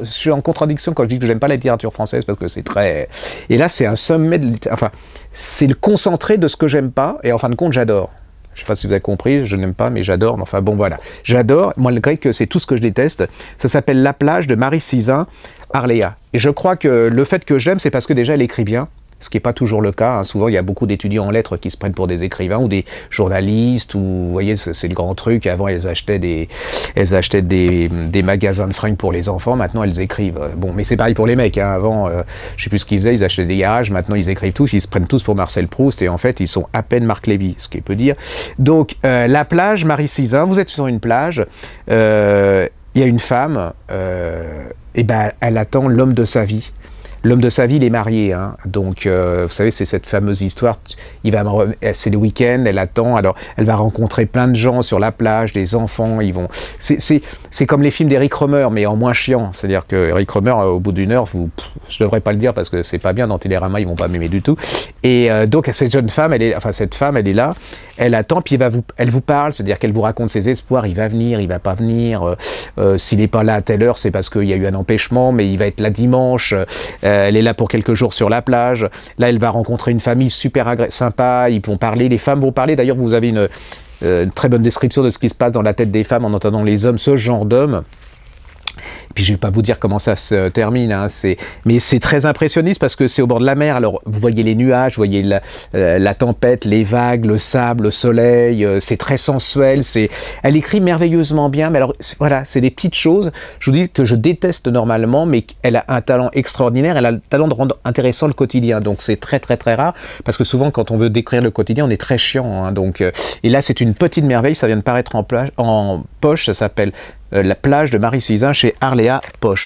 je suis en contradiction quand je dis que j'aime pas la littérature française parce que c'est très... Et là, c'est un sommet de enfin, c'est le concentré de ce que j'aime pas, et en fin de compte, j'adore. Je sais pas si vous avez compris, je n'aime pas, mais j'adore. Mais enfin bon, voilà. J'adore. Moi, le grec, c'est tout ce que je déteste. Ça s'appelle La plage de Marie Sizun, Arléa. Et je crois que le fait que j'aime, c'est parce que déjà, elle écrit bien. Ce qui n'est pas toujours le cas. Hein. Souvent, il y a beaucoup d'étudiants en lettres qui se prennent pour des écrivains ou des journalistes. Ou, vous voyez, c'est le grand truc. Avant, elles achetaient des magasins de fringues pour les enfants. Maintenant, elles écrivent. Bon, mais c'est pareil pour les mecs. Hein. Avant, je sais plus ce qu'ils faisaient. Ils achetaient des garages. Maintenant, ils écrivent tous. Ils se prennent tous pour Marcel Proust. Et en fait, ils sont à peine Marc Lévy, ce qui peut dire. Donc, la plage, Marie Sizun. Vous êtes sur une plage. Il y a une femme. Et ben, elle attend l'homme de sa vie. L'homme de sa vie, il est marié, hein. Donc vous savez, c'est cette fameuse histoire, c'est le week-end, elle attend, alors elle va rencontrer plein de gens sur la plage, des enfants, ils vont... C'est comme les films d'Eric Rohmer, mais en moins chiant, c'est-à-dire que Eric Rohmer, au bout d'une heure, je devrais pas le dire parce que c'est pas bien, dans Télérama, ils vont pas m'aimer du tout, et donc cette jeune femme, cette femme, elle est là, elle attend, puis elle vous parle, c'est-à-dire qu'elle vous raconte ses espoirs, il va venir, il va pas venir, s'il n'est pas là à telle heure, c'est parce qu'il y a eu un empêchement, mais il va être là dimanche, elle est là pour quelques jours sur la plage, là elle va rencontrer une famille super sympa, ils vont parler, les femmes vont parler, d'ailleurs vous avez une très bonne description de ce qui se passe dans la tête des femmes en entendant les hommes, ce genre d'hommes. Puis je ne vais pas vous dire comment ça se termine, hein. Mais c'est très impressionniste parce que c'est au bord de la mer, alors vous voyez les nuages, vous voyez la tempête, les vagues, le sable, le soleil, c'est très sensuel, elle écrit merveilleusement bien, mais alors voilà, c'est des petites choses, je vous dis que je déteste normalement, mais elle a un talent extraordinaire, elle a le talent de rendre intéressant le quotidien, donc c'est très très très rare, parce que souvent quand on veut décrire le quotidien, on est très chiant, hein, donc, et là c'est une petite merveille, ça vient de paraître en poche, ça s'appelle La plage de Marie Sizun chez Arléa Poche.